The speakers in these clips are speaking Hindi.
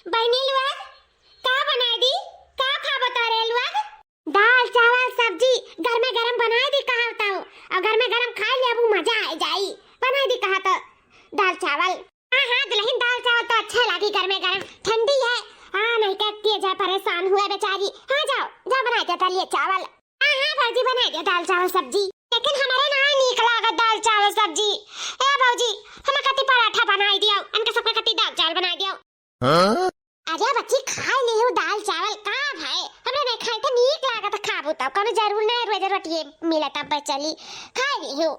बहनी लोग का बनाई दी? का खा बता रहे लोग? दाल चावल सब्जी घर में गरम बनाई दी कहा बताओ। और घर में गरम खा लिया अब मजा आ जाई। बनाई दी कहा तो दाल चावल। हां हां दुल्हन दाल चावल तो अच्छा लगी घर में गरम। ठंडी है। हां नहीं कहती जा परेशान हुआ बेचारी। हां जाओ जा बनाई दे दाल चावल। हां हां भौजी बनाई दे दाल चावल सब्जी। लेकिन हमारे ना नीक लागत दाल चावल सब्जी। ए भौजी हम कति पराठा बनाई दियो। इनके सबके कति दाल चावल बनाई दियो। हां अरे बच्ची खा ले हो दाल चावल का भाई हमरे नहीं खाई तो नीक लागत खाबू तब कोनो जरूर नहीं रोज रोटी मिले तब पे चली खा ले हो।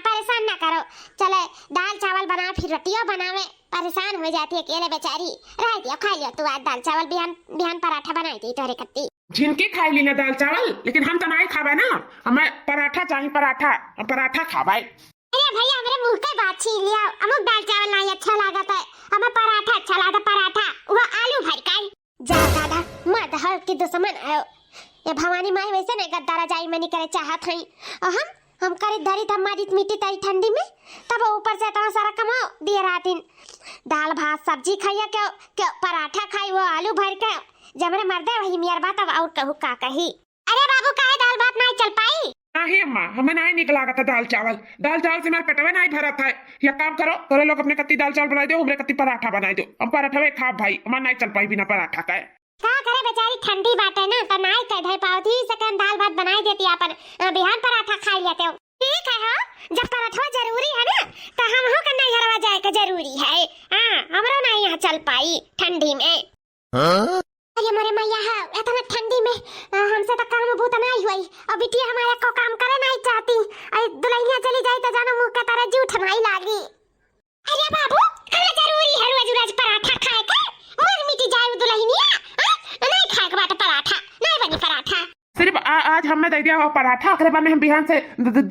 परेशान ना करो चले दाल चावल बना फिर रोटियां बनावे परेशान हो जाती है अकेले बेचारी। रह दियो खा लियो तू आज दाल चावल बिहान बिहान पराठा बनाई दी तोरे कत्ती जिनके खाई ली ना दाल चावल लेकिन हम तो नहीं खावे ना। हमें पराठा चाहिए पराठा पराठा खावे। अरे भैया मेरे मुंह के बात छीन लिया। अमुक दाल चावल नहीं अच्छा लागत है। हमें पराठा अच्छा लागत पराठा वो आलू भर का जा दादा मत हर के दुश्मन आयो। ये भवानी माई वैसे नहीं गद्दारा जाई मनी करे चाहत हई। और हम करे धरी तब मारी मिट्टी तई ठंडी में तब ऊपर से इतना सारा कमाओ दिए रातिन दाल भात सब्जी खाइया क्या पराठा खाई वो आलू भर के जब मेरे मर्दे वही मेरी बात अब और कहू का कही। अरे बाबू काहे दाल भात नहीं चल पाई? नहीं अम्मा हमें नहीं निक लागत दाल चावल से मेरे पेट में नहीं भरत है। या काम करो तोरे लोग अपने कत्ती दाल चावल बनाई दो हमरे कत्ती पराठा बनाई दो। हम पराठा वे खा भाई हमार नहीं चल पाई बिना पराठा का। का करे बेचारी ठंडी बात है ना तो नहीं कह धई पावती सकन दाल भात बनाई देती अपन बिहान पराठा खा लेते हो। ठीक है हो जब पराठा जरूरी है ना तो हम हो करना हरवा जाए का जरूरी है। हां हमरो नहीं यहाँ चल पाई ठंडी में। हां अरे मरे मैया है इतना ठंडी में हमसे तो काम बहुत नहीं हुई। और बिटिया हमारे को काम करे नहीं चाहती। अरे दुल्हनिया चली जाए तो जानो मुंह का तारा जूठ नहीं लागी। अरे बाबू खाना जरूरी है रोज रोज पराठा खाए के मन मिट जाए दुल्हनिया। नहीं खाए के बात पराठा नहीं बनी पराठा। सिर्फ आज हमें दे दिया पराठा ओकरे बाद में हम बिहान से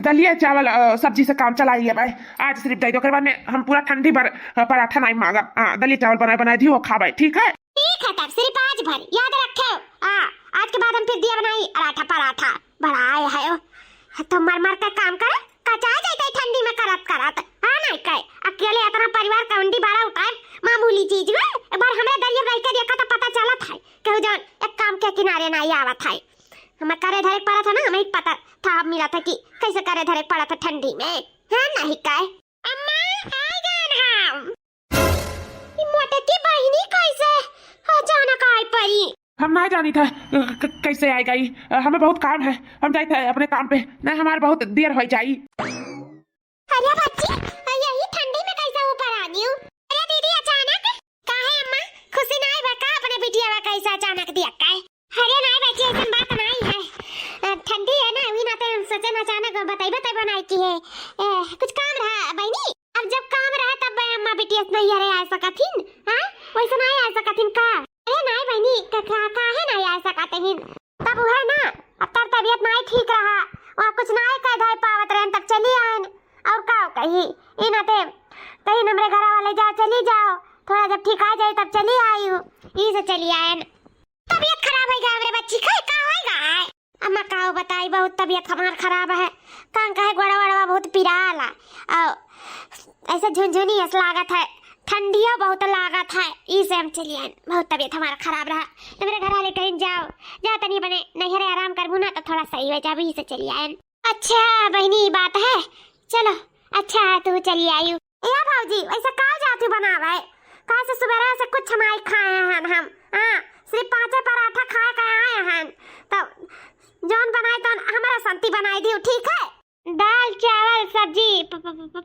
दलिया चावल सब्जी से काम चलाइए भाई। आज सिर्फ दे दो ओकरे बाद में हम पूरा ठंडी भर पराठा नहीं मांगा। दलिया चावल बनाई दी वो खावे ठीक है। ठीक है तब सिर्फ आज भर याद रखे। आज के बाद हम फिर दिया बनाई पराठा बड़ा आया है तो मर का काम कर कचा जाते ठंडी में करत। हां नहीं कहे अकेले इतना परिवार का उंडी बाड़ा उठाए मामूली चीज में एक बार हमरे दरिया रह के देखा तो पता चला था कहू जान एक काम के किनारे नहीं आवत है। हम करे धरे पड़ा था ना हमें पता था मिला था कि कैसे करे धरे पड़ा था ठंडी में। हां नहीं कहे अम्मा आ जान हम मोटे की बहिनी कैसे अचानक आई परी। हम नहीं जानी था कैसे आएगा ही। हमें बहुत काम है हम जाए थे अपने काम पे नहीं हमारे बहुत देर हो जाई। अरे बच्ची यही ठंडी में कैसे ऊपर आनी हूँ? अरे दीदी अचानक काहे अम्मा खुशी नहीं बका अपने बिटिया का कैसे अचानक दिया काहे? अरे नहीं बच्ची ऐसी बात नहीं है ठंडी है ना अभी ना तो सोचे अचानक बताई बनाई की है कुछ काम रहा बहनी। अब जब काम रहा तब अम्मा बिटिया नहीं अरे आ सकथिन। हां वैसे नहीं आ सकथिन का? अरे नहीं बहनी काहे नहीं आ सकथिन तब है ना अब तर तबीयत नहीं ठीक रहा और कुछ नहीं कह धई पावत रहन तब चली आन और का कही इना ते कहीं हमरे घर वाले जाओ चली जाओ थोड़ा जब ठीक आ जाए तब चली आई हूं ई से चली आन। तबीयत खराब है हमरे बच्ची का होएगा? अम्मा का बताई बहुत तबीयत हमार खराब है कान कहे गोड़ा बहुत पिराला और ऐसे झुनझुनी ऐसा लागत है ठंडिया बहुत लागत है इसे हम चलिए बहुत तबीयत हमारा खराब रहा तो मेरे घर वाले कहीं जाओ तनी बने नहरे आराम करबू ना तो थोड़ा सही हो जाबी इसे चलिए आए। अच्छा बहनी बात है चलो अच्छा है तू चली आई या भाजी ऐसा का जाती बनावे का से सुबह से कुछ हमारे खाए हैं हम। हां सिर्फ 5 पराठा खाए के आए हैं तो जौन बनाए तो हमारा संती बनाई दी ठीक है। दाल चावल सब्जी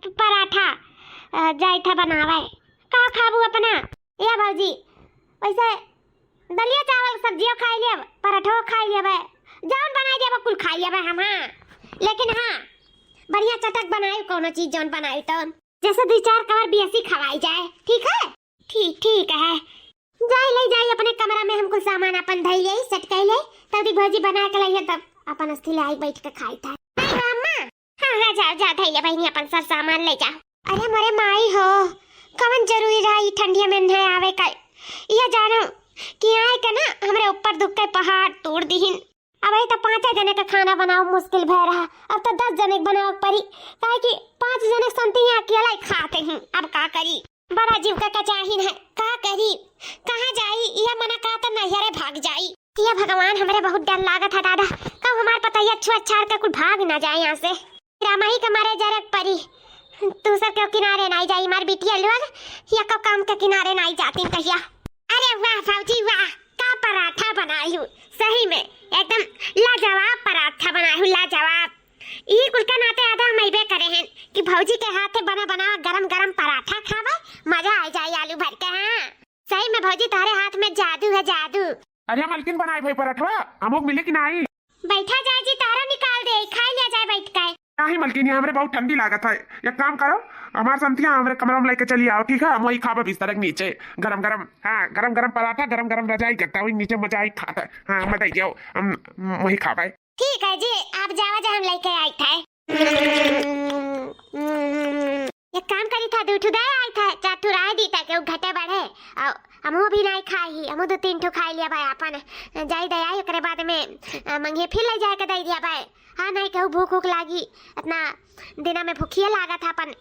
पराठा जाई था बनावे का खाबू अपना या भौजी वैसे दलिया चावल सब्जियों खा लिया पराठा खा लिया जौन बनाई दिया कुल खा लिया हम। हां लेकिन हां बढ़िया चटक बनाई कोनो चीज जौन बनाई तो जैसे 2-4 कवर बेसी खवाई जाए ठीक है। ठीक है जाए अपने कमरा में हम कुछ सामान अपन धई ले सेट कर ले तब दी भौजी बना के लाइए तब अपन अस्थि लाई बैठ के खाई था। अम्मा हां जा धई ले बहनी अपन सब सामान ले जा। अरे मरे माई हो कवन जरूरी रहा ठंडिया में नहीं आवे का यह जानो कि आए के ना हमरे ऊपर दुख के पहाड़ तोड़ दीहिन। अब तो 5 जने का खाना बनाओ मुश्किल भय रहा अब तो 10 जने बनाओ परी काहे कि 5 जने संती अकेला ही खाते हैं अब का करी। बड़ा जीव का कचाहीन है, का करी कहाँ जाई, यह मना का तो नैहरे भाग जाई। ये भगवान हमरे बहुत डर लागत है दादा, कब हमार पता ये छुआ छाड़ कर कुछ भाग ना जाए यहाँ से। रामाही के मारे जरक परी तू सब क्यों किनारे नहीं जाई, मार बिटिया लोग या कब काम के किनारे नहीं जाती कहिया। अरे वाह फौजी वाह, का पराठा बनाई हूँ, सही में एकदम लाजवाब पराठा बनाई हूँ, लाजवाब। ये कुल का नाते आधा हम ऐबे करे हैं कि भौजी के हाथ से बना बना गरम गरम पराठा खावा, मजा आ जाए आलू भर के। हाँ सही में भौजी तारे हाथ में जादू है जादू। अरे मलकिन बनाई भाई पराठा, अमुक मिले कि नहीं? बैठा जाए जी, तारा निकाल दे, खा लिया जाए बैठ के। नहीं मलकिन, यहाँ हमरे बहुत ठंडी लागत है, एक काम करो हमारे संतिया हमरे कमरा में लेके चली आओ, ठीक है? हम वही खाबे बिस्तर के नीचे गरम गरम। हाँ गरम गरम पराठा, गरम गरम रजाई करता हुई नीचे मजा आई खाता है। हाँ मत आई जाओ, हम वही खाबे। ठीक है जी, आप जावा जा, हम लेके आई थे। एक काम करी था, दूठू दे आई था, चाटू राय दी था कि वो घटे बढ़े, और हमो भी नहीं खाई, हमो 2-3 ठो खाई लिया भाई अपन जाई दे आई, ओकरे बाद में मंगे फिर ले जाए के दे दिया भाई। हाँ नहीं कहू भूख उख लागी, इतना दिना में भूखिए लागा था अपन,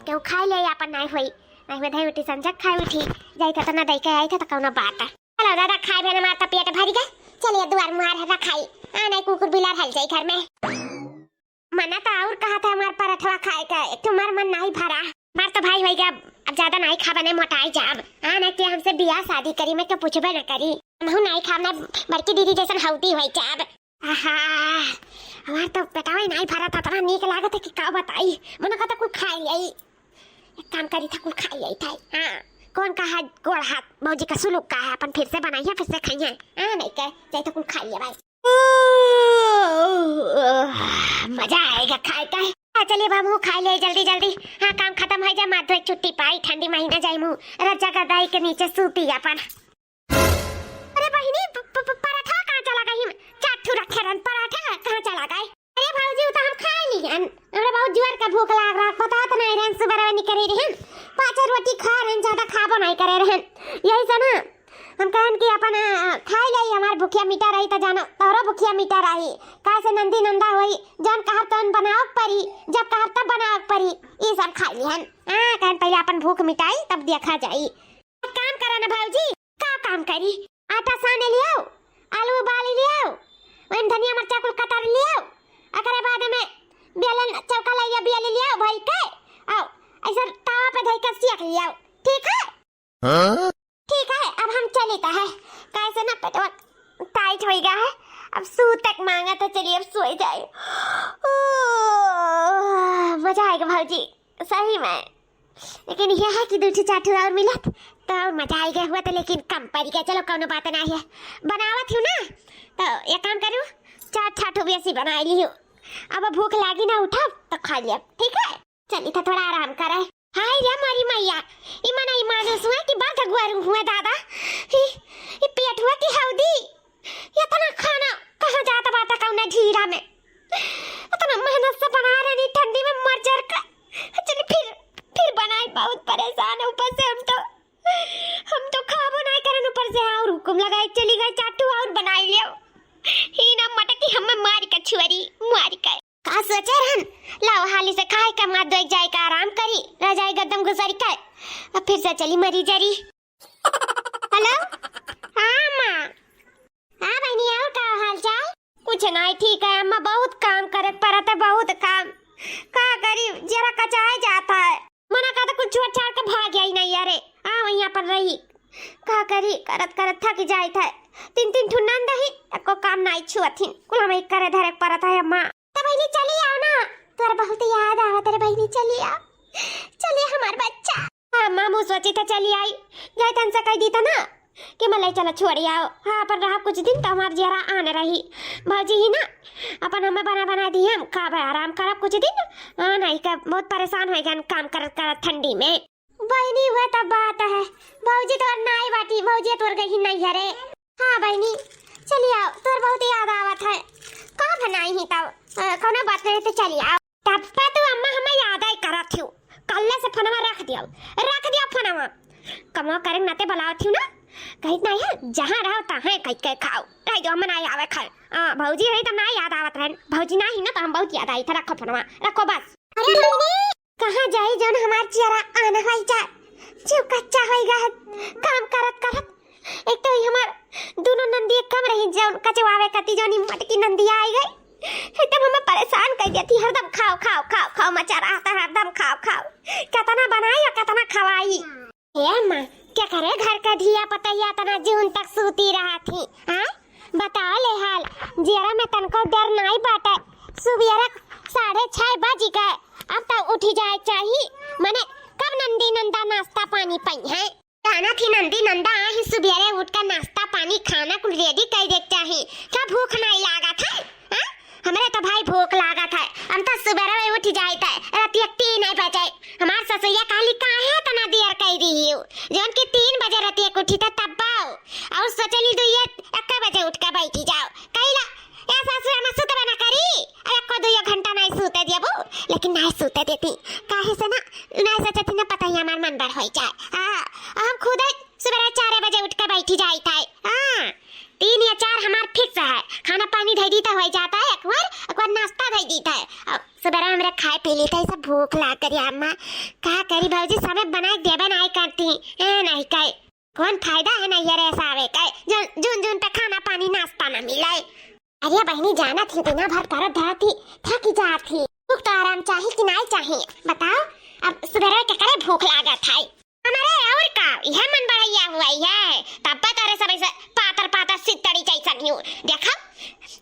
कहू खाई ले अपन नहीं हुई, नहीं में दही उठी संजक खाई उठी जाई था, तो ना दे के आई था तो कौन बात है। चलो दादा खाए बिना मारता पेट भर गया, चलिए दुआर मुहार है खाई। हाँ नहीं कुकुर बिलार हल जाई घर में, मना तो और कहा था हमार पराठा खाए का, एक तो मार मन नहीं भरा, मार तो भाई होई गया, अब ज्यादा नहीं खा बने मोटाई जाब। हाँ नहीं कि हमसे बियाह शादी करी मैं तो पूछबे न करी, हम नहीं खाना बड़की दीदी जैसन हौती होई जाब। हमार तो पेटवा ही नहीं भरा था, इतना नीक लागत है कि का बताई, मन का तो कुछ खाई आई, एक काम करी था कुछ खाई आई था। हाँ कौन कहा गोड़ हाथ भौजी का सुलूक का है, अपन फिर से बनाइए फिर से खाइए। हाँ नहीं कह जाए तो कुछ खाइए भाई, मजा आएगा खाए का। चलिए बाबू खा ले जल्दी जल्दी, हाँ काम खत्म हो जाए, माधो एक छुट्टी पाई, ठंडी महीना जाए मुँह रजा का दाई के नीचे सूती अपन। अरे बहिनी पराठा कहाँ चला गई, चाटू रखे रन पराठा कहाँ चला गए? अरे भाऊजी तो हम खा ली हन, हमरा बहुत जोर का भूख लाग रहा, पता तो नहीं रहन सुबह रवा निकली रहन, 5 रोटी खा रहन, ज्यादा खाबो नहीं करे रहन, यही से ना हम कहन कि अपन खाई लाई, हमार भूखिया मिटा रही तो जानो तोरो भूखिया मिटा रही, कैसे नंदी नंदा होई, जन कहब तन बनाओ परी, जब कहब तब बनाओ परी, ये सब खा लिहन। हाँ कहन पहले अपन भूख मिटाई तब देखा जाई। काम करा ना भाऊजी, का काम करी, आटा साने लियाओ, आलू उबाल लियाओ, वहीं धनिया मिर्चा कुल कतर लियाओ, अकरे बाद में बेलन चौका लाइया बेल लियाओ भई के, आओ ऐसा तावा पे धई के सेक लियाओ, ठीक है? हाँ? ठीक है अब हम चले तो है, कैसे ना पेटवा टाइट हो गया है, अब सू तक मांगा तो चलिए अब सोए जाए। मजा आएगा भाजी सही में, लेकिन यह है कि दूसरी चाटू और मिलत तो और मजा आएगा हुआ तो, लेकिन कम पड़ गया, चलो कौनो बात नहीं है, बनावत हूँ ना तो एक काम करूँ 4 चाटू भी ऐसी बना ली हूँ, अब भूख लागी ना उठा तो खा लिया, ठीक है? चलिए तो थोड़ा आराम करे। हाय रे मारी मैया, इमन आई मानस हुआ कि बात गुआरू हुआ दादा, ये पेट हुआ कि हौदी, ये तना खाना कहाँ जाता बाता कौना ढीरा में, इतना मेहनत से बना रहे नहीं ठंडी में मर जर का, चल फिर बनाई, बहुत परेशान है ऊपर से हम तो खाबो नहीं करन, ऊपर से और हुकुम लगाए चली गई चाटू और बनाई लियो, ही ना मटकी हमें मारी का छुरी मारी का का सोचे रहन, लाओ हाली से खाए का मार दो जाए का आराम करी, रजाई गदम गुजारी का, अब फिर से चली मरी जरी। हेलो हाँ माँ, हाँ बहनी और का हाल चाल? कुछ नहीं ठीक है अम्मा, बहुत काम करे परत है, बहुत काम का करी, जरा कचाए जाता है, मना का तो कुछ छोड़ छाड़ के भाग ही नहीं, अरे हाँ वहीं पर रही, का करी करत करत थक जाए था, 3 ठुनन दही एको काम नहीं छुअथिन, कुल हम एक करे धरे परत है अम्मा। तो बहनी चली आओ ना, तोरा बहुत याद आवा तेरे बहनी, चली आओ, चलिए हमार बच्चा। हाँ मामू सोची था चली आई, जाए तन से कह दी था ना कि मलाई चलो छोड़ी आओ, हाँ पर रहा कुछ दिन तो हमार जरा आने रही, भौजी ही ना अपन हमें बना दी, हम का आराम करब कुछ दिन। हाँ नहीं का बहुत परेशान हो गया काम करत ठंडी में, बहनी हुआ तब बात है, भौजी तो नहीं बाटी, भौजी तोर गई नहीं हरे। हाँ बहनी चली आओ, तोर बहुत याद आवत है, का बनाई ही तब कोनो बात नहीं तो चली आओ, तब पे तो अम्मा हमें याद आई करत हूँ, कल से फनवा रख दिया फनवा, कमा करे नाते बुलावत हूँ ना, कहीं नहीं है जहाँ रहो तहाँ कहीं के खाओ, रह जो हमें नहीं आवे खाए, भौजी रही तो नहीं याद आवत रहन, भौजी नहीं ना तो हम बहुत याद आई था, रखो फनवा रखो बस। अरे कहाँ जाई जौन हमार चेहरा आना भाई जा जीव कच्चा होइगा काम करत करत। एक तो ई हमार दोनों नंदी कम रही जौन कचवावे कती जौनी मटकी नंदी आई गई एकदम हमें परेशान कर देती। हरदम खाओ खाओ खाओ खाओ मचा रहा था, हरदम खाओ खाओ। कितना बनाई और कितना खवाई। हे अम्मा क्या करे घर का धिया पतैया तना जून तक सूती रहा थी। हाँ बताओ ले हाल जियरा में तनको डर नहीं बाटे। सुबेरा 6:30 बज गए अब तक उठी जाए चाहिए। मने कब नंदी नंदा नाश्ता पानी पई है। खाना थी नंदी नंदा ही सुबेरे उठकर नाश्ता पानी खाना कुल रेडी कर देते चाहिए। क्या भूख नहीं लागा था? हाँ हमारे तो भाई भूख लागा था। हम तो सुबेरे उठ जाए थे रात 3 नहीं बजे। हमार ससुया काली काहे तना देर कर रही हो जौन की 3 बजे रात एक उठी था तब आओ और सोचली तो ये 1 बजे उठ के बैठी जाओ कहिला या ससुर में सुतबे ना करी। अरे को 2 घंटा नहीं सूते देबो लेकिन नहीं सूते देती काहे से ना नहीं सोचती ना पता ही हमार मन बड़ होई जाए। हां हम खुद सुबह 4 बजे उठ के बैठी जाई था। हां 3 या 4 हमार फिक्स है। खाना पानी धई दी तो हो जाता है एक बार नाश्ता धई दी था। अब सुबह हमरे खाए पी ली था सब भूख लाग करी अम्मा का करी भौजी समय बनाए देबे नहीं करती है नहीं कहे कौन फायदा है ना ये ऐसा आवे कहे जून जून पे खाना पानी नाश्ता ना मिले। अरे बहनी जाना थी दिन भर कर धरती थक जाती। भूख तो आराम चाहिए कि नहीं चाहिए बताओ। अब सुबह के करे भूख लागा था हमारे और का यह मन बढ़िया हुआ है तब तारे सब ऐसे पातर पातर सितड़ी जैसा हूँ देखो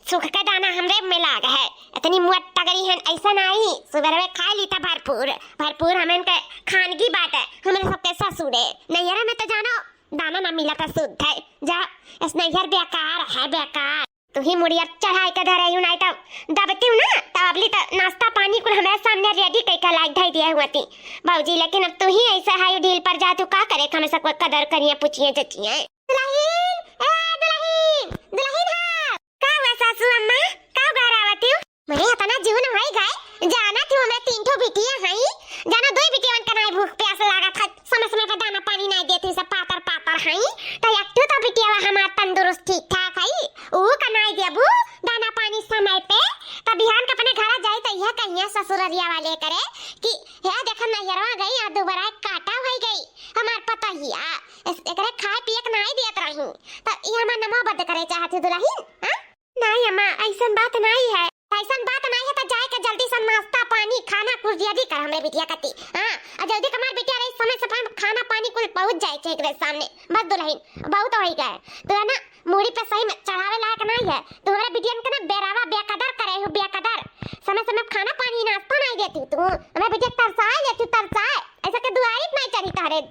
सुख का दाना हमरे में लाग है इतनी मुट टगरी है ऐसा नहीं। सुबह में खा ली था भरपूर भरपूर हमें के खानगी बात है हमारे सबके ससुरे नैहरा में तो जानो दाना ना मिला था शुद्ध है जा इस नैहर बेकार है बेकार। तू ही मुड़िया चढ़ाई के धरे हूं नहीं तब दबती हूं ना तब अबली तो नाश्ता पानी कुल हमारे सामने रेडी कई का लाइक ढाई दिया हुआ थी बाबूजी। लेकिन अब तू ही ऐसा हाई ढील पर जा तू का करे हमें सब कदर करिए पूछिए जचिए। दुल्हन ए दुल्हन दुल्हन हां का हुआ सासू अम्मा का घर आवती हूं मरे इतना जीवन होई गए जाना थी हमें 3 ठो बिटिया हई जाना 2 बिटियान का नहीं भूख प्यास लागा था समय समय पे दाना पानी नहीं देती सब पातर पातर हई तो एक तो बिटिया हमार तंदुरुस्त ठीक ठाक हई ओ का नहीं देबू दाना पानी समय पे तब बिहान के अपने घर जाए तो यह कहिया ससुररिया वाले करे कि हे देखन नैहरवा गई आ दोबारा काटा होई गई हमार पता ही आ एकरे खाए पिए के नहीं देत रही त ई हमार नमो बद करे चाहत दुल्हन। हां नहीं अम्मा ऐसन बात नहीं है ऐसन बात नहीं है तो जाए के जल्दी से नाश्ता पानी खाना कुछ जल्दी कर हमें बिटिया कती। हां और जल्दी कमार बिटिया रही समय से खाना पानी कुल पहुंच जाए छे एकरे सामने बस दुल्हन बहुत होई गए तो ना मूड़ी पे सही में चढ़ावे लायक नहीं है तुम्हारे बिटिया के ना बेरावा बेकदर करे हो बेकदर समय समय खाना पानी नाश्ता नहीं देती तू हमें बिटिया तरसाए लेती तरसाए ऐसा के दुआरी नहीं चढ़ी तारे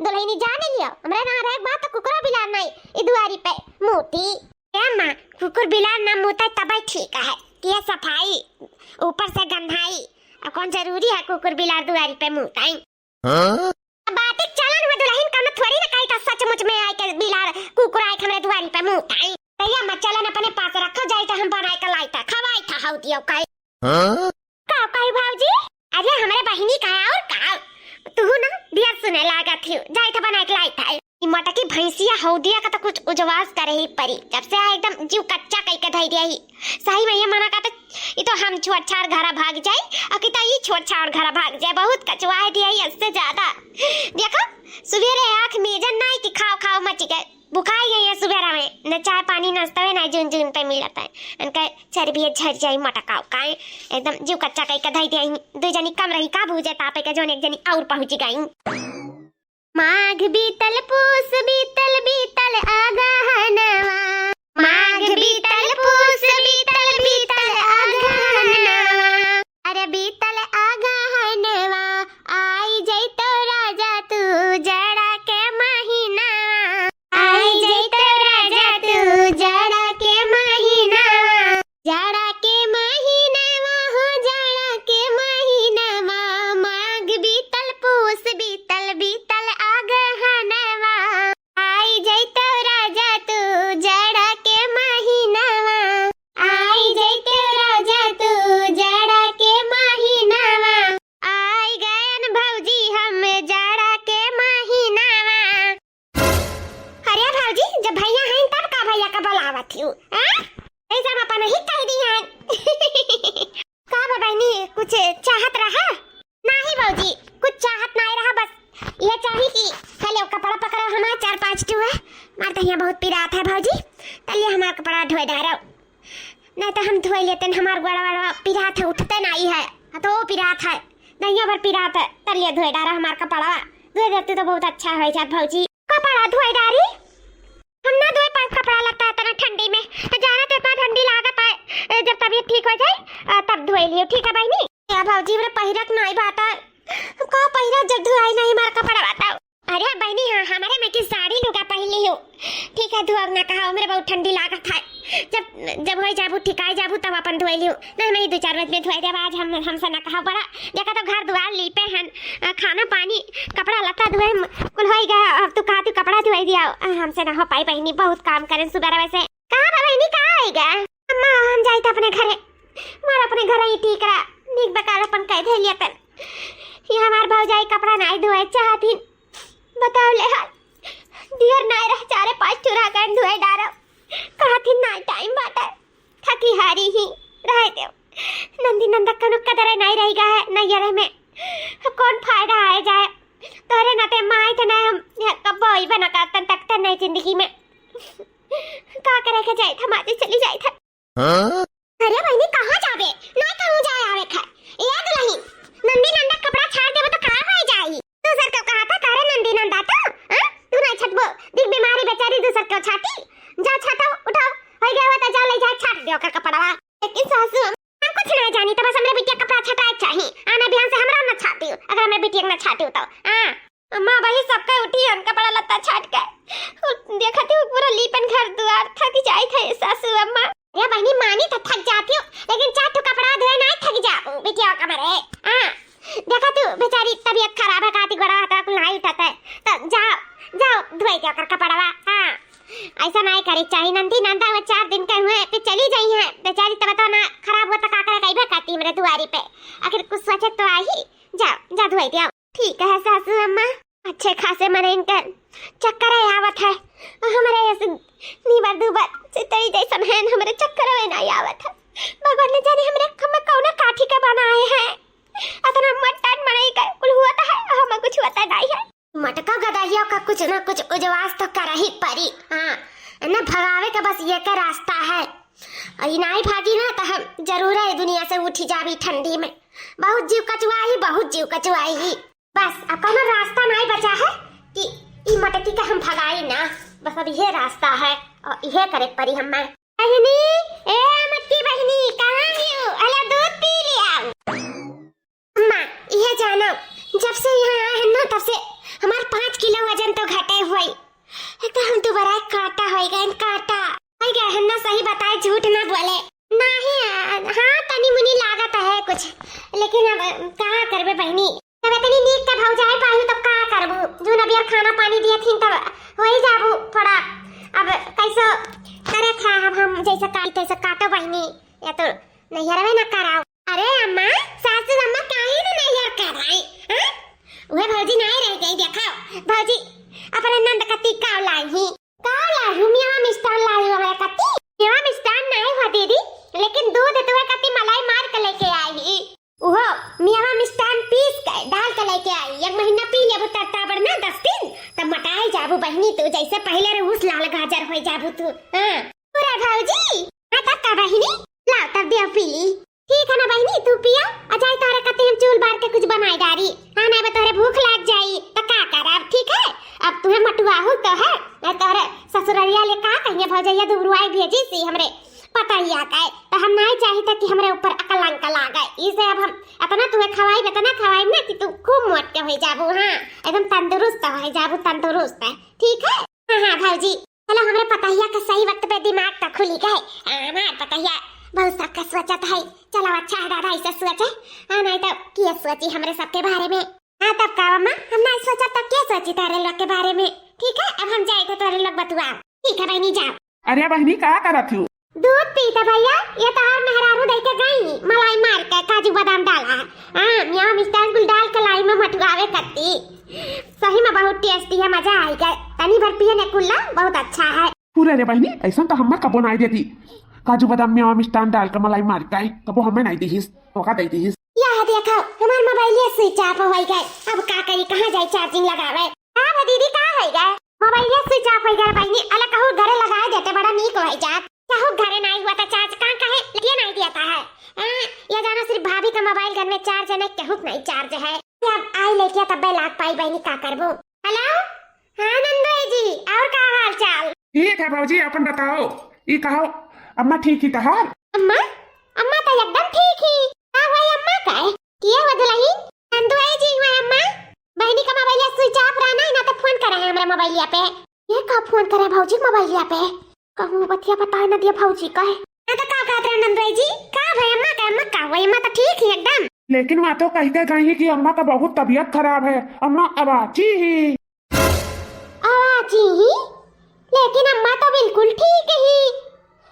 दुल्हनी जाने लियो हमरे ना रहे बात तो कुकरो बिलार नहीं ई दुआरी पे मोटी ए मां कुकुर बिलार ना मोटा तब ठीक है ये सफाई ऊपर से गंधाई अब कौन जरूरी है कुकुर बिलार दुआरी पे मुताई। हां बात चलन में दुल्हन का थोड़ी ना कही तो सचमुच में आए के बिलार कुकुर आए हमरे दुआरी पे मुताई तैया मत चलन अपने पास रखो जाए तो हम बनाए के लाइता खवाई था हौ दियो काई। हां का काई भाऊजी अरे हमरे बहिनी का और का तू ना बिया सुने लागा थी जाए तो बनाए के लाइता मोटा की भैंसिया हौदिया का तो कुछ उजवास करे ही परी जब से एकदम जीव कच्चा कई के धई दिया ही सही में ये मना का तो ये तो हम छोड़ छाड़ घरा भाग जाए और किता ये छोड़ छाड़ घरा भाग जाए बहुत कचवा है दिया ही इससे ज्यादा देखो सुबेरे आंख मेजन नहीं कि खाओ खाओ मच गए बुखाई गई है सुबेरा में न चाय पानी नाश्ता में ना जून जून पे मिलता है उनका चर्बी झड़ जाई मोटा काव का एकदम जीव कच्चा कई के धई दिया दो जनी कम रही का भूजे तापे के जोन एक जनी और पहुंच गई। माघ बीतल पूस बीतल बीतल आगहनवा माघ बीतल पूस बीतल बीतल आगहनवा अरे बीतल आगहनवा आई जइतो राजा तू जड़ा के महीना आई जइतो राजा तू जड़ा के महीना जड़ा के महीना हो जड़ा के महीना माघ बीतल पूस बीतल बीतल कुछ चाहत रहा नहीं बाबूजी कुछ चाहत नहीं रहा बस ये ये चाहिए कि हेलो कपड़ा पकड़ो हमारा 4-5 टू है मार तो यहाँ बहुत पिरात है भौजी तलिए हमारा कपड़ा धोए डारो नहीं तो हम धोए लेते हमार गोड़ा पिरात है उठते नहीं है तो वो पिरात है नहीं पर पिरात है तलिए धोए डारा हमारा कपड़ा धोए देते तो बहुत अच्छा हो जाए भौजी कपड़ा धोए डारी हम ना धोए पास कपड़ा लगता है तना ठंडी में जाना तो इतना ठंडी लागत है जब तबीयत ठीक हो जाए तब धोए लियो ठीक है बहनी या भौजी मेरे पहिरक नहीं बात है का पहिरा जब धोए नहीं मार कपड़ा बताओ अरे बहनी हाँ हमारे में की साड़ी लुगा पहली हो ठीक है धोब ना कहा मेरे बहुत ठंडी लागत है जब हो जाबू ठिकाई जाबू तब अपन धोए लियो नहीं 2-4 बजे में धोए देब आज हमसे ना कहा बड़ा देखा तो घर द्वार लीपे हैं खाना पानी कपड़ा लत्ता धोए कुल हो गया अब तू कहा तू कपड़ा धोए दिया हमसे ना हो पाई बहनी बहुत काम करें सुबह वैसे कहाँ बहनी कहाँ आएगा अम्मा हम जाए अपने घरे मार अपने घर ही ठीक रहा निक बकार अपन कह दे लिया तन ये हमार भौजाई कपड़ा नहीं धोए चाहती बताओ ले हाल दियर नहीं रह 4-5 चुरा कर धोए डारो कहा थी ना टाइम बाटा थकी हारी ही रह दो नंदी नंदक का कदर नहीं रहेगा है नैयरे में कौन फायदा आए जाए तोरे नाते माई तो नहीं हम कब वही बना करतन तकते नहीं जिंदगी में का करे के जाए था माते चली जाए था अरे बहनी कहाँ जाबे ना कहूँ जाए आवे खा याद नहीं नंदी नंदक कपड़ा छाड़ देबो तो कहाँ हो जाई तू सर को कहा था तारे नंदी नंदा तो तू नहीं छटबो दिख बीमारी बेचारी दूसर को छाती जा छाता उठाओ हो गया हुआ तो जा ले जा छाट दियो कर कपड़ा लेकिन सासू हम कुछ नहीं जानी तो बस हमरे बिटिया कपड़ा छटाए चाहिए आना बिहान से हमरा ना छाती अगर हमरे बिटिया ना छाती तो हां अम्मा भाई सबका उठी हम कपड़ा लत्ता छाट के देखती हूं पूरा लीपन घर द्वार थक जाई थे सासू अम्मा ये बहनी मानी तो थक जाती हूं लेकिन चार ठो कपड़ा धोए नहीं थक जाऊं बिटिया कमरे हां देखा तू बेचारी तबीयत खराब है काती गोड़ा हाथ को नहीं उठाता है तो जाओ धोई दिया कर कपड़ा हां ऐसा नहीं करे चाहिए नंदी नंदा वो 4 दिन का हुए पे चली जाई है बेचारी तब तो ना खराब होता काकड़ा कई बार काती मेरे दुआरी पे आखिर कुछ सोचे तो आई जा धोई दिया ठीक है सासू अम्मा अच्छे खासे मरे इनका चक्कर आवत है हमारे ऐसे नीबर दुबर चितई जैसा है हमारे चक्कर में नहीं आवत है भगवान ने जाने हमरे हम कौन काठी का बनाए हैं अतना मटन मनाई का कुल हुआ है हम कुछ होता नहीं है मटका गदाइयों का कुछ ना कुछ उजवास तो कर ही परी हां ना भगावे का बस ये का रास्ता है और नहीं भागी ना तो हम जरूर है दुनिया से उठी जावी ठंडी में बहुत जीव कचुआई बस अब कोनो रास्ता नहीं बचा है कि ई मटकी का हम भगाई ना बस अब ये रास्ता है और ये करे परी हम बहनी ए मटकी बहनी कहां हो अला दूध पी लिया अम्मा ये जानो जब से यहाँ आए हैं ना तब से हमार 5 किलो वजन तो घटे हुए एक तो हम दोबारा काटा होएगा है ना सही बताए झूठ ना बोले नहीं हाँ तनी मुनी लागत है कुछ लेकिन अब कहाँ करबे बहनी तब इतनी नीक का भाव जाए पाई तब कहाँ करबू जो नबिया खाना पानी दिए थी तब वही जाबू थोड़ा अब कैसे करे था अब हम जैसे काटो बहनी या तो नहीं हरवे ना कराओ अरे अम्मा सासू अम्मा काहे ना नहीं यार कराई हां वह भौजी नहीं रह गई देखो भौजी अपने नंद कती का लाई मियां मिष्ठान लाई हो कती मियां मिष्ठान नहीं हो दीदी लेकिन दूध तो कती मलाई मार के लेके आई ओहो मियां मिष्ठान पीस के डाल के लेके आई 1 महीना पी लेबू तब ना 10 दिन तब मटाई जाबू बहनी तू जैसे पहले रे उस लाल गाजर हो जाबू तू हां पूरा भौजी तब का बहनी लाओ तब दिया पी ली ठीक है ना बहनी तू पिया अजाई तारे कते हम चूल बार के कुछ बनाई डारी हां ना बतोरे भूख लग जाई तो का करब ठीक है अब तुम्हें मटुआ हो तो है ना तोरे ससुररिया ले का कहिए भौजैया दुबरुआई भेजी सी हमरे पता ही आता है तो हम नहीं चाहते कि हमरे ऊपर अकल अंकल आ गए इसे अब हम इतना तुम्हें खवाई ना कि तू खूब मोट के हो जाबू हां एकदम तंदुरुस्त हो जाबू तंदुरुस्त है ठीक है हां भौजी चलो हमरे पतहिया का सही वक्त पे दिमाग तो खुली गए हमार पतहिया बहुत सबका सोचत है चलो अच्छा है दादा ऐसे सोचे नहीं तो क्या सोची हमरे सबके बारे में हाँ तब का अम्मा हम नहीं सोचा तब क्या सोची तारे लोग के बारे में ठीक है अब हम जाए थे तारे लोग बतुआ ठीक है बहनी जाओ अरे बहनी क्या करत हूँ दूध पीता भैया ये तो और मेहरारू दे के गई मलाई मार के काजू बादाम डाला हां मियां मिष्ठान गुल डाल के लाई में मटुआवे करती सही में बहुत टेस्टी है मजा आएगा तनी भर पिए ने कुल्ला बहुत अच्छा है पूरे रे बहनी ऐसा तो हम कबो नहीं देती काजू बादाम में मिष्ठान डाल के मलाई मार के कबो हमें नहीं दी तो का देती या है देखो हमार मोबाइल स्विच ऑफ हो गए। अब का करी कहां जाई चार्जिंग लगावे। हां दीदी का है गए मोबाइल स्विच ऑफ हो गया बहनी। अलग कहू घरे लगाए देते बड़ा नीक हो जात। कहू घरे नहीं हुआ तो चार्ज कहां कहे लिए नहीं देता है। ये जाना सिर्फ भाभी का मोबाइल घर में चार्ज है, कहू नहीं चार्ज है। अब आई लेके तब लाग पाई बहनी का करबो। हेलो हां नंदू जी और का हाल चाल। ठीक है भौजी अपन बताओ ई कहो अम्मा ठीक ही तहार। अम्मा अम्मा तो एकदम ठीक ही। का हुआ अम्मा का किया बदलाई नंदू जी हुआ अम्मा। बहनी का मोबाइल स्विच ऑफ रहना है ना तो फोन करे हमरा मोबाइल पे। ये का फोन करे भौजी मोबाइल पे कहूं बतिया बता ना दिया भौजी का है ना तो का कहत रहे नंदू जी का भाई अम्मा का हुआ अम्मा तो ठीक ही एकदम। लेकिन वहाँ तो कहते गई कि अम्मा का बहुत तबीयत खराब है, अम्मा अवाची ही। अवाची ही लेकिन अम्मा तो बिल्कुल ठीक ही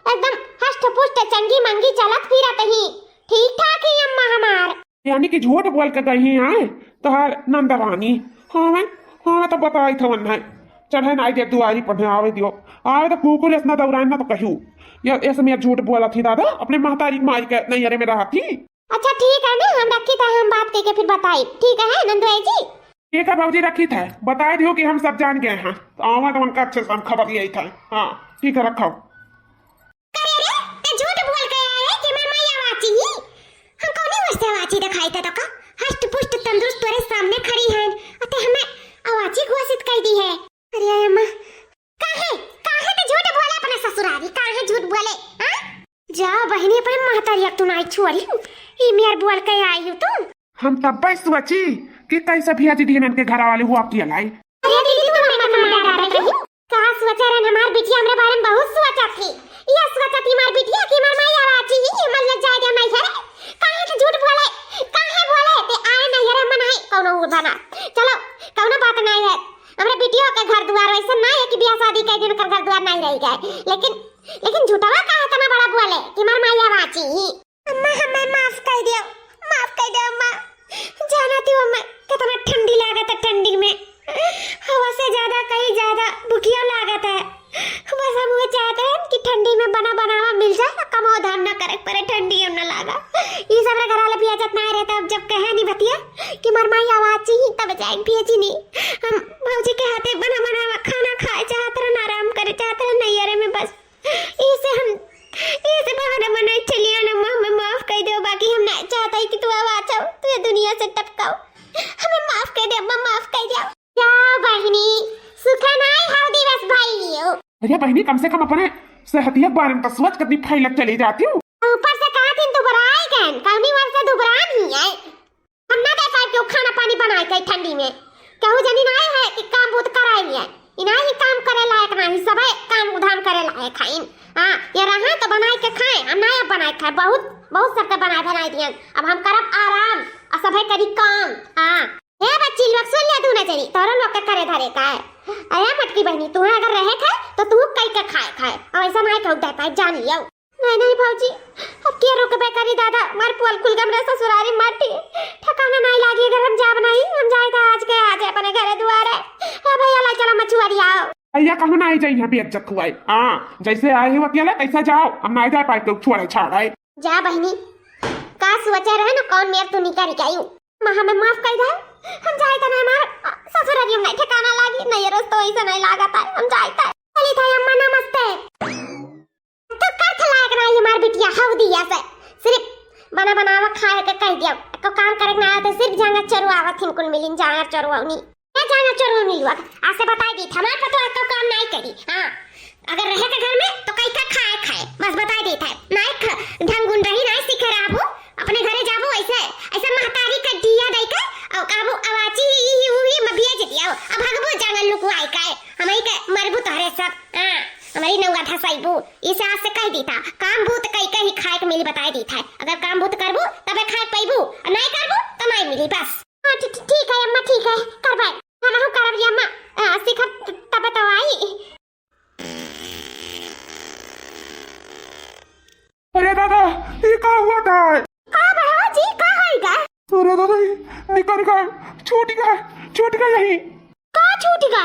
एकदम हष्ट पुष्ट चंगी मंगी चलत फिरत ही ठीक ठाक ही अम्मा हमार। यानी कि झूठ बोल के गई आए तो हर नंदरानी। हाँ तो बताई था मन है चढ़े नाई दे दुआरी पढ़ने आवे दियो आवे तो कुकुल इतना दौड़ाए ना तो कहूँ या ऐसे में झूठ बोला थी दादा अपने महतारी मारी के नैयरे में रहा थी। अच्छा ठीक है ना हम रखी था हम बात करके फिर बताई ठीक है नंदू जी। ठीक है भाजी रखी था बता दियो कि हम सब जान गए हैं तो आवा तो उनका अच्छे से खबर यही था। हाँ ठीक है रखो। झूठ बोल के आए कि मैं मैया वाची ही हम कौन वैसे वाची दिखाई था तो का हष्ट पुष्ट तंदुरुस्त तेरे सामने खड़ी है अते हमें अवाची घोषित कर दी है। अरे अम्मा काहे काहे तो झूठ बोले अपने ससुरारी काहे झूठ बोले। हां जा बहनी पर महतारी तू नहीं छोड़ी ई मेर बोल के आई हूं तू। हम तब बस सोची कि कैसे भैया जी दिन के घर वाले हुआ की लाई। अरे दीदी तू मम्मा का मार डाल रही का सोचा रे हमार बिटिया हमरे बारे में बहुत सोचा थी। ये सोचा थी मार बिटिया की मार मैया वाची ही मन लग जाए मैं है काहे तो झूठ बोले काहे बोले ते आए नहीं रे मनाई कोनो उदाना चलो कोनो बात नहीं है हमरे बिटिया का घर द्वार वैसे नहीं है कि बियाह शादी के दिन का घर द्वार नहीं रह गए लेकिन झूठावा काहे इतना बड़ा बोले कि मार मैया वाची ही। अम्मा हमें माफ कर दो अम्मा जाना थी अम्मा कितना ठंडी लागत है ठंडी में हवा से ज्यादा कहीं ज्यादा भूखिया लागत है। बस हम वो चाहते हैं कि ठंडी में बना बनावा मिल जाए कमो धाम ना करे पर ठंडी हम ना लागा ये सब घर वाले पिया जत ना रहता अब जब कहे नहीं बतिया कि मर माई आवाज ही तब जाए पिया नहीं हम भौजी के हाथे बना बनावा खाना खाए चाहते रहे आराम करे चाहते रहे नहीं अरे में बस इसे बहाना बनाए चलिए ना हमें माफ कर दो बाकी हम नहीं चाहता कि तू आवाज आओ तू ये दुनिया से टपकाओ हमें माफ कर दे अम्मा माफ कर दो। क्या बहनी सुखा नहीं हाउ दिवस भाई। अरे बहनी कम से कम अपने सेहतिया के बारे में तो सोच कर फैलक चली जाती हूँ। ऊपर से कहा दिन दोबारा गए कौनी वर से दोबारा नहीं है हम ना देखा क्यों खाना पानी बनाए के ठंडी में कहू जनी नहीं है कि काम बहुत कराई है इना ही काम करे लायक नहीं सब काम उधाम करे लायक खाइन। हां ये रहा तो बनाए के खाए हम ना बनाए खाए बहुत सबके बनाए दिए अब हम करब आराम और सब करी काम। हां हे बच्ची लोग सुन ले तू ना चली तोरो लोग के करे धरे का है। अरे मटकी बहनी तू अगर रहे खाए तो तू कई के खाए और ऐसा नहीं ठोक दे पाए जान लियो। नहीं भौजी अब क्या रुकबे करी दादा मार पोल खुल गमरे ससुरारी माटी ठिकाना नहीं लागी अगर हम जाब नहीं हम जाए था आज के आज अपने घरे दुआरे हां भैया ला चलो मछुआरी आओ भैया कहूँ ना आई जाइए यहाँ बेइज्जत हुआ है। हाँ जैसे आए हो अकेले ऐसा जाओ हम नहीं जा पाए तो छोड़े छाड़े जा बहनी का सोचे रहे ना कौन मेर तू निकाल के आई मां हमें माफ कर दे हम जाए था ना हमार ससुरारी में ठिकाना लागी नहीं रोज तो ऐसा नहीं लागता हम जाए था चली था अम्मा नमस्ते तो कर लायक ना ये मार बिटिया हव दिया से सिर्फ बना बनावा खाए के कह दिया को काम करे ना आते सिर्फ जांगा चरुआवा थिनकुल मिलिन जांगा चरुआवनी मैं जांगा चरुआवनी लुआ आज से बता दी हमार पतो को काम नहीं करी। हां अगर रहे के घर में तो कई का खाए बस बता देता है नहीं ढंग गुण रही नहीं सीखे रहबो अपने घरे जाबो ऐसे महतारी का दिया दई के और काबू अवाची ही हुई मबिया जतिया अब भगबो जांगा लुकु आई का हमई के मरबू तोरे सब। हां हमारी नौगा धसाईबू इसे आज से कह दी था काम भूत कई कहीं खाए के मिली बताई दी था अगर काम भूत करबू तबे खाए पैबू और नहीं करबू तो नहीं मिली बस। हां ठीक है अम्मा ठीक है करबे हम हूं करब ये अम्मा सीख तबे तो आई। अरे दादा ये क्या हुआ था का भैया जी का होएगा। अरे दादा निकल गया छूट गया यही का छूट गया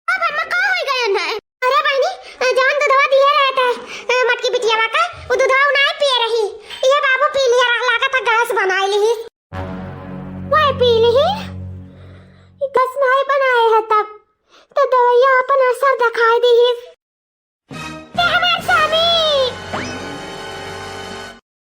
अब अम्मा का हो गया ना। अरे बहनी जान दूधवा दिया रहता है मटकी बिटिया का वो दूधवा नहीं पिए रही ये बाबू पी लिया अपन असर दिखाई दी